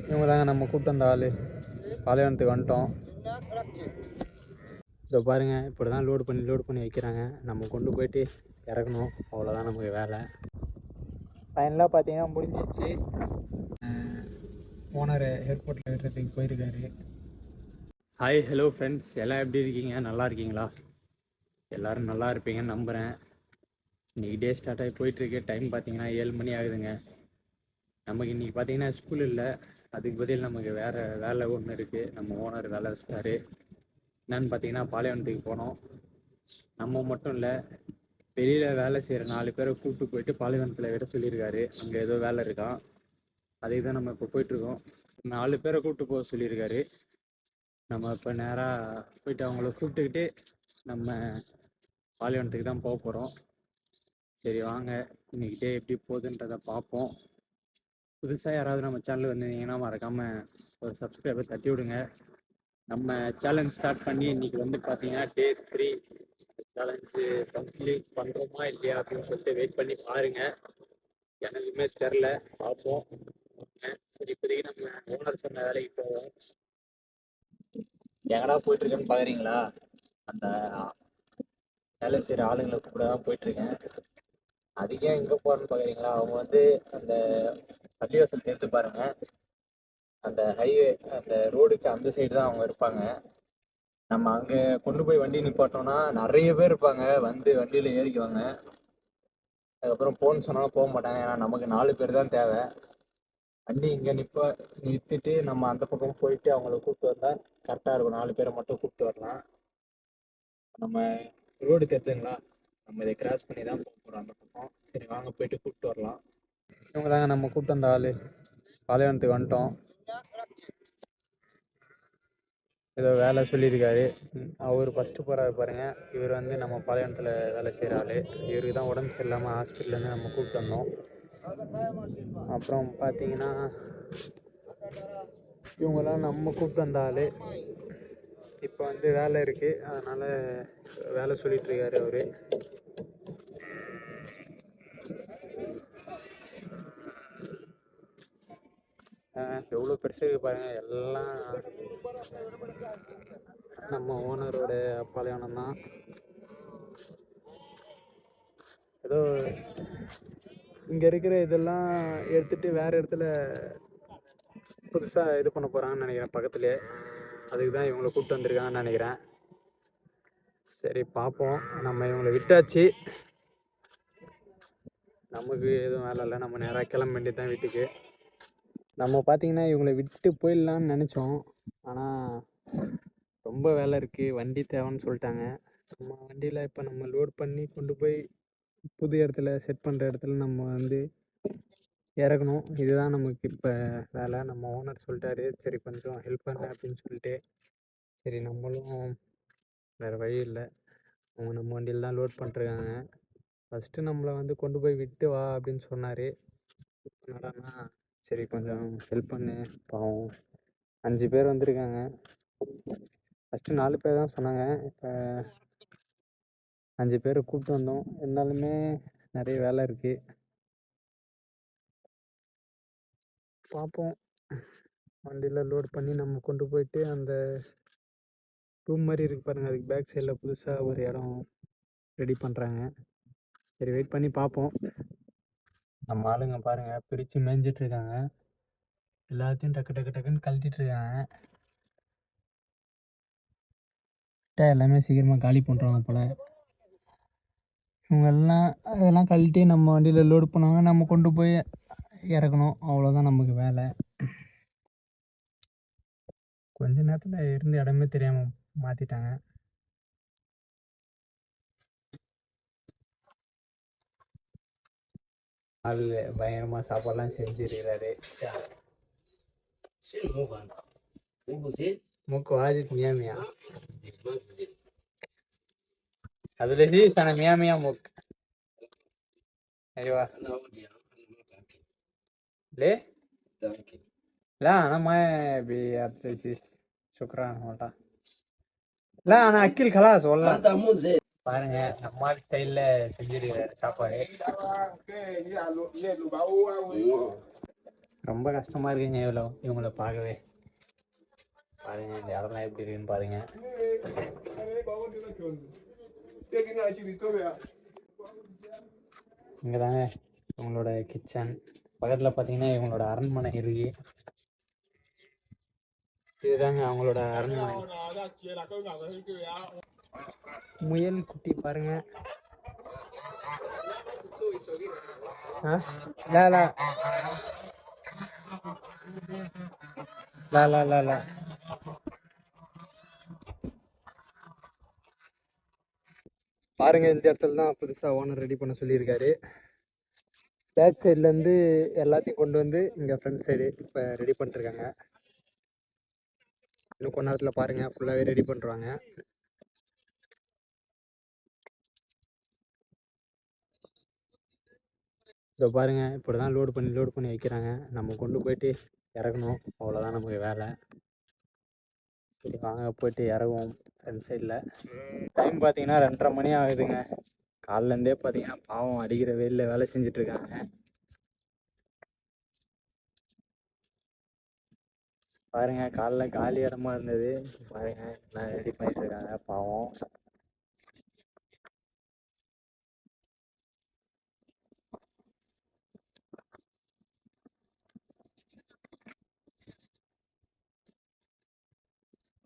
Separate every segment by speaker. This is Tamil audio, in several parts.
Speaker 1: இவங்க தாங்க நம்ம கூப்பிட்டு வந்த ஆள். பாலைவனத்துக்கு வந்துட்டோம். இதை பாருங்கள், இப்படி தான் லோடு பண்ணி வைக்கிறாங்க. நம்ம கொண்டு போயிட்டு இறக்கணும், அவ்வளோதான் நமக்கு வேலை. ஃபைனலாக பார்த்தீங்கன்னா முடிஞ்சிச்சு. ஓனர் ஏர்போர்ட்டில் விடுறதுக்கு போயிருக்காரு. ஹாய் ஹலோ ஃப்ரெண்ட்ஸ், எல்லாம் எப்படி இருக்கீங்க? நல்லா இருக்கீங்களா? எல்லோரும் நல்லா இருப்பீங்கன்னு நம்புகிறேன். இன்றைக்கி டே ஸ்டார்ட் ஆகி போயிட்டுருக்கு. டைம் பார்த்தீங்கன்னா 7 மணி ஆகுதுங்க. நமக்கு இன்றைக்கி பார்த்தீங்கன்னா ஸ்கூல் இல்லை, அதுக்கு பதில் நமக்கு வேறு வேலை ஒன்று இருக்குது. நம்ம ஓனர் வேலை வச்சிட்டாரு. என்னன்னு பார்த்தீங்கன்னா பாலைவனத்துக்கு போனோம். நம்ம மட்டும் இல்லை, வெளியில் வேலை செய்கிற 4 பேரை கூப்பிட்டு போயிட்டு பாலைவனத்தில் விட சொல்லியிருக்காரு. அங்கே ஏதோ வேலை இருக்கான், அதுக்கு தான் நம்ம இப்போ போயிட்டுருக்கோம். 4 பேரை கூப்பிட்டு போக சொல்லியிருக்காரு. நம்ம இப்போ நேராக போயிட்டு அவங்கள கூப்பிட்டுக்கிட்டு நம்ம பாலைவனத்துக்கு தான் போக போகிறோம். சரி வாங்க, இன்றைக்கி டே எப்படி போகுதுன்றதை பார்ப்போம். புதுசாக யாராவது நம்ம சேனல் வந்திருந்தீங்கன்னா மறக்காமல் ஒரு சப்ஸ்கிரைபர் தட்டி விடுங்க. நம்ம சேலஞ்ச் ஸ்டார்ட் பண்ணி இன்றைக்கி வந்து பார்த்தீங்கன்னா டே 3. சேலஞ்சு கம்ப்ளீட் பண்ணுறோமா இல்லையா அப்படின்னு சொல்லிட்டு வெயிட் பண்ணி பாருங்கள். எனக்குமே தெரில, பார்ப்போம். சரி, இப்போதைக்கு நம்ம ஓனர் சொன்ன வேலைக்கு போவோம். எங்கடா போயிட்டுருக்கேன்னு பார்க்குறீங்களா? அந்த வேலை செய்கிற ஆளுங்களை கூட தான் போயிட்டுருக்கேன். அதுக்கே எங்கே போகிறேன்னு பார்க்குறீங்களா? அவங்க வந்து அந்த பள்ளிவாசல் தேர்த்து பாருங்கள், அந்த ஹைவே அந்த ரோடுக்கு அந்த சைடு தான் அவங்க இருப்பாங்க. நம்ம அங்கே கொண்டு போய் வண்டி நிப்பாட்டோம்னா நிறைய பேர் இருப்பாங்க, வந்து வண்டியில் ஏறிக்குவாங்க. அதுக்கப்புறம் போன்னு சொன்னாலும் போக மாட்டாங்க, ஏன்னா நமக்கு 4 பேர் தான் தேவை. வண்டி இங்கே நிறுத்திட்டு நம்ம அந்த பக்கம் போயிட்டு அவங்கள கூப்பிட்டு வந்தால் கரெக்டாக இருக்கும். 4 பேரை மட்டும் கூப்பிட்டு வரலாம். நம்ம ரோடு தெரியுதுங்களா? நம்ம இதை கிராஸ் பண்ணி தான் போக போகிறோம் அந்த பக்கம். சரி வாங்க, போயிட்டு கூப்பிட்டு வரலாம். இவங்க தாங்க நம்ம கூப்பிட்டு வந்த ஆள். பாலைவனத்துக்கு வந்துட்டோம். ஏதோ வேலை சொல்லியிருக்காரு. அவர் ஃபஸ்ட்டு போகிறாரு பாருங்கள். இவர் வந்து நம்ம பாலைவனத்தில் வேலை செய்கிற ஆள். இவருக்கு தான் உடம்பு சரியில்லாமல் ஹாஸ்பிட்டல்லேருந்து நம்ம கூப்பிட்டு வந்தோம். அப்புறம் பார்த்தீங்கன்னா இவங்களாம் நம்ம கூப்பிட்டு வந்த ஆள். இப்போ வந்து வேலை இருக்குது, அதனால் வேலை சொல்லிகிட்ருக்காரு அவர். எவ்வளோ பெருசு இருக்குது பாருங்கள். எல்லாம் நம்ம ஓனரோட பாலைவனம் தான். ஏதோ இங்கே இருக்கிற இதெல்லாம் எடுத்துகிட்டு வேறு இடத்துல புதுசாக இது பண்ண போகிறாங்கன்னு நினைக்கிறேன் பக்கத்துலேயே. அதுக்கு தான் இவங்களை கூப்பிட்டு வந்திருக்காங்கன்னு நினைக்கிறேன். சரி பார்ப்போம். நம்ம இவங்களை விட்டாச்சு, நமக்கு எதுவும் வேலை இல்லை. நம்ம நேராக கிளம்ப வேண்டியது தான் வீட்டுக்கு. நம்ம பார்த்திங்கன்னா இவங்களை விட்டு போயிடலான்னு நினச்சோம், ஆனால் ரொம்ப வேலை இருக்குது, வண்டி தேவைன்னு சொல்லிட்டாங்க. நம்ம வண்டியில் இப்போ நம்ம லோட் பண்ணி கொண்டு போய் புது இடத்துல செட் பண்ணுற இடத்துல நம்ம வந்து இறக்கணும். இதுதான் நமக்கு இப்போ வேலை. நம்ம ஓனர் சொல்லிட்டாரு, சரி கொஞ்சம் ஹெல்ப் பண்ண அப்படின்னு சொல்லிட்டு. சரி நம்மளும் வேறு வழி இல்லை, அவங்க நம்ம வண்டியில் தான் லோட் பண்ணிருக்காங்க. ஃபஸ்ட்டு நம்மளை வந்து கொண்டு போய் விட்டு வா அப்படின்னு சொன்னார். என்னடான்னா சரி கொஞ்சம் ஹெல்ப் பண்ணு, பாவம் 5 பேர் வந்திருக்காங்க. ஃபஸ்ட்டு 4 பேர் தான் சொன்னாங்க, இப்போ 5 பேரை கூப்பிட்டு வந்தோம். இருந்தாலுமே நிறைய வேலை இருக்குது, பார்ப்போம். வண்டியில் லோட் பண்ணி நம்ம கொண்டு போயிட்டு அந்த ரூம் மாதிரி இருக்குது பாருங்கள், அதுக்கு பேக் சைடில் புதுசாக ஒரு இடம் ரெடி பண்ணுறாங்க. சரி வெயிட் பண்ணி பார்ப்போம். நம்ம ஆளுங்க பாருங்கள், பிரித்து மேய்ஞ்சிட்ருக்காங்க. எல்லாத்தையும் டக்குன்னு கழட்டிகிட்ருக்காங்க. எல்லாமே சீக்கிரமாக காலி பண்ணுறாங்க போல். இவங்கெல்லாம் அதெல்லாம் கழட்டி நம்ம வண்டியில் லோடு பண்ணுவாங்க, நம்ம கொண்டு போய் இறக்கணும், அவ்வளோதான் நமக்கு வேலை. கொஞ்ச நேரத்தில் இருந்து இடமே தெரியாமல் மாற்றிட்டாங்க. ஆள் பயங்கரமாக சாப்பாடெலாம் செஞ்சுருக்கிறாரு. மூக்கு வாஜித் மியா அதுல जी sana मिया मुक ايوه ليه لا انا ما بيبتسي شكرا والله لا انا اكل خلاص والله பாருங்க நம்ம ஸ்டைல்ல செஞ்சிருக்காரு சாப்பாடு. ரொம்ப கஷ்டமாக இருக்குங்க இவங்கள பார்க்கவே. பாருங்க இந்த இடம்லாம் எப்படி இருக்குன்னு பாருங்க. இங்கே தாங்க இவங்களோட கிச்சன், பக்கத்தில் பார்த்தீங்கன்னா இவங்களோட அரண்மனை இருக்கு. இதுதாங்க அவங்களோட அரண்மனை. முயல் குட்டி பாருங்க. பாருங்க இந்த இடத்துல தான் புதுசாக ஓனர் ரெடி பண்ண சொல்லியிருக்காரு. பேக் சைட்லேருந்து எல்லாத்தையும் கொண்டு வந்து இங்கே ஃப்ரண்ட் சைடு இப்போ ரெடி பண்ணிருக்காங்க. இன்னும் கொஞ்ச நேரத்தில் பாருங்கள் ஃபுல்லாகவே ரெடி பண்ணுறாங்க. இதோ பாருங்கள் இப்படி தான் லோடு பண்ணி வைக்கிறாங்க. நம்ம கொண்டு போயிட்டு இறக்கணும், அவ்வளோதான் நமக்கு வேலை. சரி வாங்க போயிட்டு இறங்குவோம் ஃப்ரண்ட் சைடில். டைம் பார்த்தீங்கன்னா 2:30 மணி ஆகுதுங்க. காலிலேருந்தே பார்த்தீங்கன்னா பாவம் அடிக்கிற வெயிலில் வேலை செஞ்சிட்ருக்காங்க. பாருங்க காலைல காலி இடமா இருந்தது, பாருங்க எல்லாம் ரெடி பண்ணிட்டு இருக்காங்க பாவம்.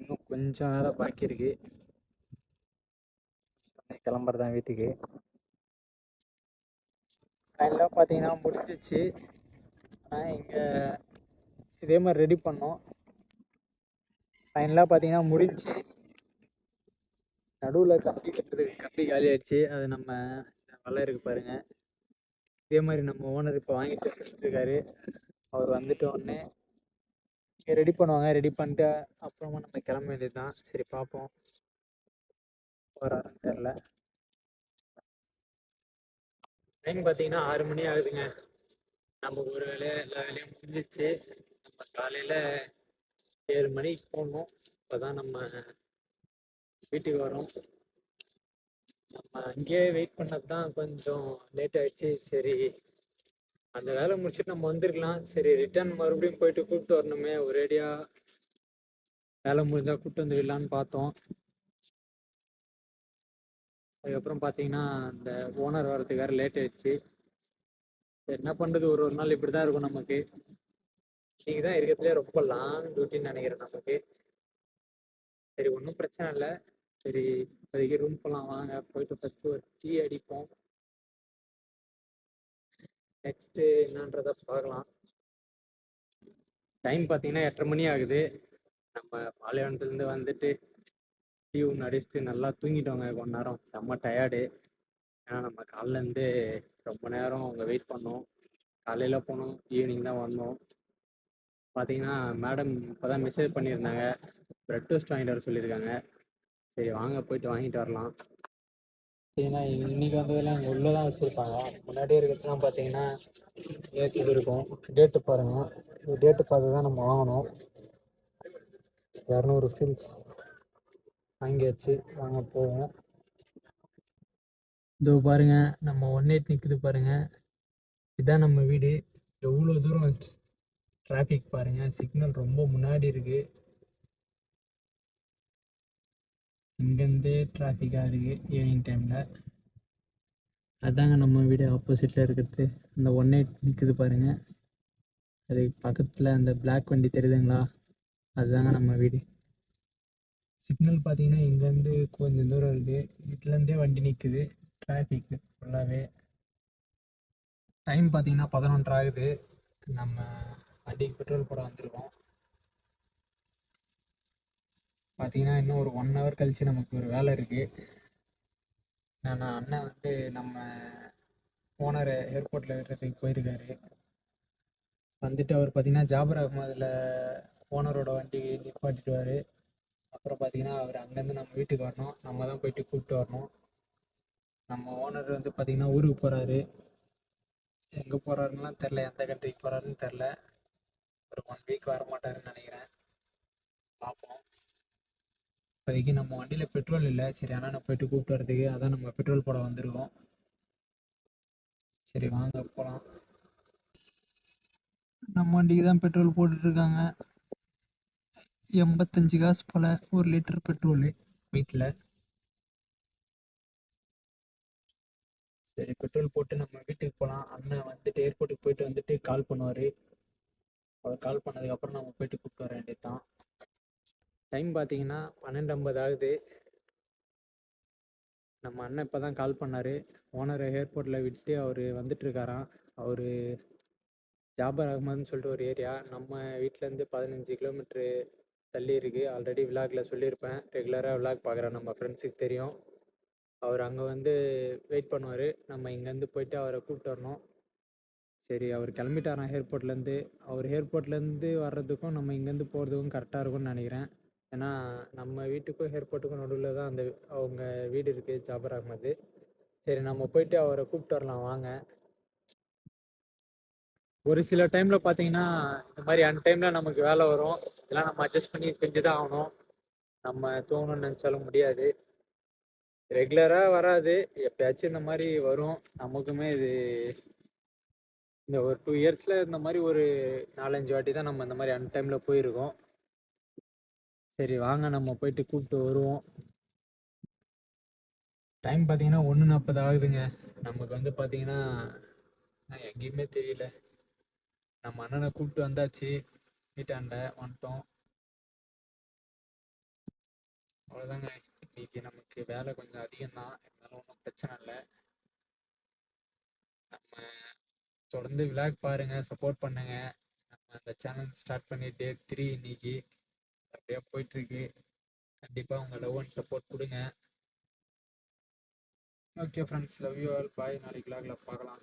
Speaker 1: இன்னும் கொஞ்சம் வேலை பாக்கி இருக்கு, கிளம்புறதான் வீட்டுக்கு. எல்லாம் பார்த்தீங்கன்னா முடிஞ்சிச்சு. ஆனால் இங்கே இதே மாதிரி ரெடி பண்ணோம். ஃபைனலாக பார்த்தீங்கன்னா முடிஞ்சு. நடுவில் கம்பி கட்டுறதுக்கு கம்பி காலி ஆயிடுச்சு. அது நம்ம நல்லா இருக்கு பாருங்க. இதே மாதிரி நம்ம ஓனர் இப்போ வாங்கிட்டு இருக்காரு. அவர் வந்துட்டு உடனே ரெடி பண்ணுவாங்க. ரெடி பண்ணிட்டு அப்புறமா நம்ம கிளம்ப வேண்டியது தான். சரி பார்ப்போம் வராருன்னு தெரில. டைம் பார்த்தீங்கன்னா 6 மணி ஆகுதுங்க. நமக்கு ஒரு வேலையை எல்லா வேலையும் முடிஞ்சிச்சு. நம்ம காலையில் 7 மணிக்கு போகணும். இப்போ தான் நம்ம வீட்டுக்கு வரோம். நம்ம அங்கேயே வெயிட் பண்ணது தான் கொஞ்சம் லேட் ஆகிடுச்சு. சரி அந்த வேலை முடிச்சுட்டு நம்ம வந்துருக்கலாம். சரி ரிட்டர்ன் மறுபடியும் போயிட்டு கூப்பிட்டு வரணுமே, ஒரேடியாக வேலை முடிஞ்சால் கூப்பிட்டு வந்து விடலான்னு பார்த்தோம். அதுக்கப்புறம் பார்த்தீங்கன்னா இந்த ஓனர் வரதுக்கு வேறு லேட் ஆயிடுச்சு. என்ன பண்ணுறது, ஒரு நாள் இப்படி தான் இருக்கும் நமக்கு. இன்றைக்கி தான் இருக்கிறதுலே ரொம்ப லாங் டியூட்டின்னு நினைக்கிறேன் நமக்கு. சரி ஒன்றும் பிரச்சனை இல்லை. சரி இப்போதைக்கு ரூம் போகலாம் வாங்க. போயிட்டு ஃபஸ்ட்டு ஒரு டீ அடிப்போம். நெக்ஸ்ட்டு என்னன்றதை பார்க்கலாம். டைம் பார்த்தீங்கன்னா 8:30 மணி ஆகுது. நம்ம பாலைவனத்துலேருந்து வந்துட்டு டீ ஒன்று அடிச்சுட்டு நல்லா தூங்கிட்டோங்க. கொஞ்ச நேரம் செம்ம டயர்டு. ஏன்னா நம்ம காலைலேருந்து ரொம்ப நேரம் அங்கே வெயிட் பண்ணோம். காலையில் போனோம், ஈவினிங் தான் வந்தோம். பார்த்தீங்கன்னா மேடம் இப்போ தான் மெசேஜ் பண்ணியிருந்தாங்க, ப்ரெட் டோஸ்ட் வாங்கிட்டு வர சொல்லியிருக்காங்க. சரி வாங்க போயிட்டு வாங்கிட்டு வரலாம். பார்த்தீங்கன்னா இன்றைக்கி வந்ததெல்லாம் இங்கே உள்ளே தான் வச்சுருப்பாங்க. முன்னாடியே இருக்கிறதுலாம் பார்த்தீங்கன்னா டேட்டு இருக்கும். டேட்டு பாருங்கள், டேட்டு பார்த்து தான் நம்ம வாங்கணும். 200 ஃபில்ஸ் வாங்கியாச்சு, வாங்க போவோம். இதோ பாருங்க நம்ம 18 நிற்குது பாருங்க. இதுதான் நம்ம வீடு. எவ்வளோ தூரம் டிராஃபிக் பாருங்க, சிக்னல் ரொம்ப முன்னாடி இருக்கு. இங்கேருந்தே டிராஃபிக்காக இருக்கு ஈவினிங் டைமில். அதாங்க நம்ம வீடு ஆப்போசிட்டில் இருக்கிறது. அந்த 18 நிற்குது பாருங்க, அது பக்கத்தில் அந்த பிளாக் வண்டி தெரியுதுங்களா, அதுதாங்க நம்ம வீடு. சிக்னல் பார்த்தீங்கன்னா இங்கேருந்து கொஞ்சம் தூரம் இருக்குது. இதுலேருந்தே வண்டி நிற்குது, டிராஃபிக்கு ஃபுல்லாகவே. டைம் பார்த்தீங்கன்னா 11:30 ஆகுது. நம்ம வண்டிக்கு பெட்ரோல் போட வந்திருக்கோம். பார்த்தீங்கன்னா இன்னும் ஒரு 1 ஹவர் கழித்து நமக்கு ஒரு வேலை இருக்குது. அண்ணன் வந்து நம்ம ஓனரை ஏர்போர்ட்டில் விடுறதுக்கு போயிருக்காரு. வந்துட்டு அவர் பார்த்தீங்கன்னா ஜாபர் அகமதில் ஓனரோட வண்டி நிப்பாட்டிடுவார். அப்புறம் பார்த்தீங்கன்னா அவர் அங்கேருந்து நம்ம வீட்டுக்கு வரணும், நம்ம தான் போயிட்டு கூப்பிட்டு வரணும். நம்ம ஓனர் வந்து பார்த்தீங்கன்னா ஊருக்கு போகிறாரு. எங்கே போகிறாருன்னா தெரில, எந்த கண்ட்ரிக்கு போகிறாருன்னு தெரில. ஒரு 1 வீக் வர மாட்டாருன்னு நினைக்கிறேன், பார்ப்போம். இப்போதைக்கு நம்ம வண்டியில் பெட்ரோல் இல்லை. சரி அண்ணனை போயிட்டு கூப்பிட்டு வரதுக்கு அதான் நம்ம பெட்ரோல் போட வந்திருக்கோம். சரி வாங்க போகலாம்.
Speaker 2: நம்ம வண்டிக்கு தான் பெட்ரோல் போட்டுட்ருக்காங்க. 85 காசு போல் 1 லிட்டர் பெட்ரோலு வீட்டில். சரி, பெட்ரோல் போட்டு நம்ம வீட்டுக்கு போகலாம். அண்ணன் வந்துட்டு ஏர்போர்ட்டுக்கு போயிட்டு வந்துட்டு கால் பண்ணுவார். அவர் கால் பண்ணதுக்கப்புறம் நம்ம போயிட்டு கூப்பிட்டு வர வேண்டியது தான். டைம் பார்த்தீங்கன்னா 12:50 ஆகுது. நம்ம அண்ணன் இப்போ தான் கால் பண்ணார். ஓனரை ஏர்போர்ட்டில் விட்டுட்டு அவர் வந்துட்டுருக்காராம். அவர் ஜாபர் அகமதுன்னு சொல்லிட்டு ஒரு ஏரியா நம்ம வீட்டிலேருந்து 15 கிலோமீட்ரு தள்ளி இருக்குது. ஆல்ரெடி விலாகில் சொல்லியிருப்பேன். ரெகுலராக விலாக் பார்க்குறேன், நம்ம ஃப்ரெண்ட்ஸுக்கு தெரியும். அவர் அங்கே வந்து வெயிட் பண்ணுவார். நம்ம இங்கேருந்து போயிட்டு அவரை கூப்பிட்டு வரணும். சரி, அவர் கிளம்பிட்டாராம் ஏர்போர்ட்லேருந்து. அவர் ஏர்போர்ட்லேருந்து வர்றதுக்கும் நம்ம இங்கேருந்து போகிறதுக்கும் கரெக்டாக இருக்கும்னு நினைக்கிறேன். ஏன்னா நம்ம வீட்டுக்கும் ஏர்போர்ட்டுக்கும் நடுவில் தான் அந்த அவங்க வீடு இருக்குது, ஜாபர் அகமது. சரி, நம்ம போயிட்டு அவரை கூப்பிட்டு வரலாம் வாங்க. ஒரு சில டைமில் பார்த்தீங்கன்னா இந்த மாதிரி டைமில் நமக்கு வேலை வரும். இதெல்லாம் நம்ம அட்ஜஸ்ட் பண்ணி செஞ்சு தான் ஆகணும். நம்ம தோணுன்னு நினச்சாலும் முடியாது. ரெகுலராக வராது, எப்பயாச்சும் இந்த மாதிரி வரும். நமக்குமே இது இந்த ஒரு 2 இயர்ஸில் இந்த மாதிரி ஒரு 4-5 வாட்டி தான் நம்ம இந்த மாதிரி டைமில் போயிருக்கோம். சரி வாங்க, நம்ம போயிட்டு கூப்பிட்டு வருவோம். டைம் பார்த்தீங்கன்னா 1:40 ஆகுதுங்க. நமக்கு வந்து பார்த்தீங்கன்னா எங்கேயுமே தெரியல. நம்ம அண்ணனை கூப்பிட்டு வந்தாச்சு, வீட்டாண்ட வந்துட்டோம். அவ்வளோதாங்க. இன்னைக்கு நமக்கு வேலை கொஞ்சம் அதிகம்தான், இருந்தாலும் ஒன்றும் பிரச்சனை இல்லை. நம்ம தொடர்ந்து விளாக் பாருங்கள், சப்போர்ட் பண்ணுங்க. நம்ம அந்த சேனல் ஸ்டார்ட் பண்ணி டே 3 இன்னைக்கு அப்படியே போயிட்டுருக்கு. கண்டிப்பாக உங்கள் லவ் அண்ட் சப்போர்ட் கொடுங்க. Okay friends, love you all, bye. நாளைக்கு விளாகில் பார்க்கலாம்.